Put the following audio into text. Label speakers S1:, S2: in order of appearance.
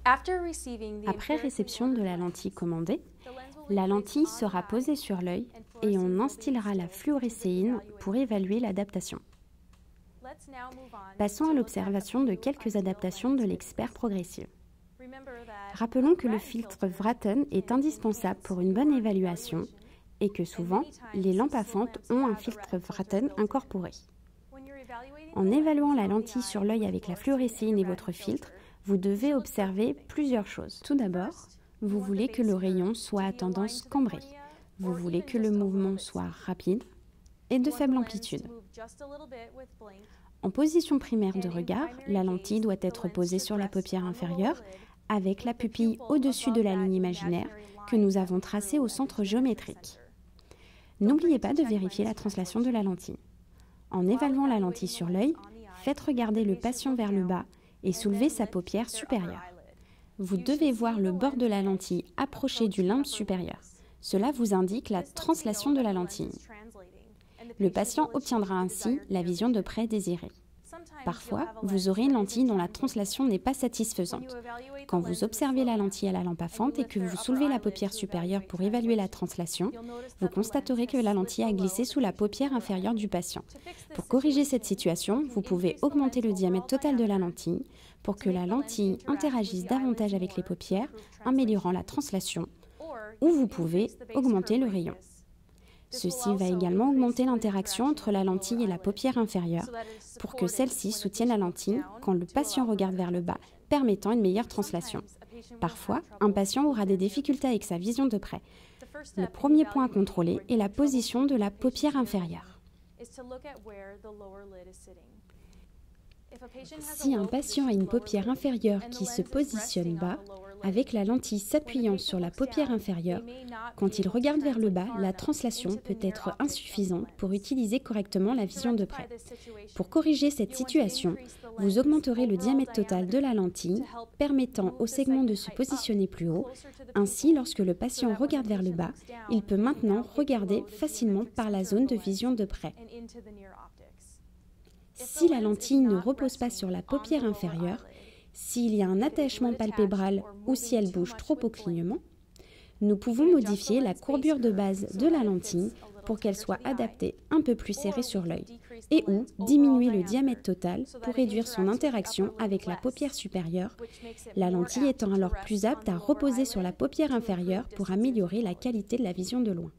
S1: Après réception de la lentille commandée, la lentille sera posée sur l'œil et on instillera la fluorescéine pour évaluer l'adaptation. Passons à l'observation de quelques adaptations de l'expert progressive. Rappelons que le filtre Wratten est indispensable pour une bonne évaluation et que souvent, les lampes à fente ont un filtre Wratten incorporé. En évaluant la lentille sur l'œil avec la fluorescéine et votre filtre, vous devez observer plusieurs choses. Tout d'abord, vous voulez que le rayon soit à tendance cambrée. Vous voulez que le mouvement soit rapide et de faible amplitude. En position primaire de regard, la lentille doit être posée sur la paupière inférieure avec la pupille au-dessus de la ligne imaginaire que nous avons tracée au centre géométrique. N'oubliez pas de vérifier la translation de la lentille. En évaluant la lentille sur l'œil, faites regarder le patient vers le bas et soulevez sa paupière supérieure. Vous devez voir le bord de la lentille approcher du limbe supérieur. Cela vous indique la translation de la lentille. Le patient obtiendra ainsi la vision de près désirée. Parfois, vous aurez une lentille dont la translation n'est pas satisfaisante. Quand vous observez la lentille à la lampe à fente et que vous soulevez la paupière supérieure pour évaluer la translation, vous constaterez que la lentille a glissé sous la paupière inférieure du patient. Pour corriger cette situation, vous pouvez augmenter le diamètre total de la lentille pour que la lentille interagisse davantage avec les paupières, améliorant la translation, ou vous pouvez augmenter le rayon. Ceci va également augmenter l'interaction entre la lentille et la paupière inférieure pour que celle-ci soutienne la lentille quand le patient regarde vers le bas, permettant une meilleure translation. Parfois, un patient aura des difficultés avec sa vision de près. Le premier point à contrôler est la position de la paupière inférieure. Si un patient a une paupière inférieure qui se positionne bas, avec la lentille s'appuyant sur la paupière inférieure, quand il regarde vers le bas, la translation peut être insuffisante pour utiliser correctement la vision de près. Pour corriger cette situation, vous augmenterez le diamètre total de la lentille, permettant au segment de se positionner plus haut. Ainsi, lorsque le patient regarde vers le bas, il peut maintenant regarder facilement par la zone de vision de près. Si la lentille ne repose pas sur la paupière inférieure, s'il y a un attachement palpébral ou si elle bouge trop au clignement, nous pouvons modifier la courbure de base de la lentille pour qu'elle soit adaptée un peu plus serrée sur l'œil et ou diminuer le diamètre total pour réduire son interaction avec la paupière supérieure, la lentille étant alors plus apte à reposer sur la paupière inférieure pour améliorer la qualité de la vision de loin.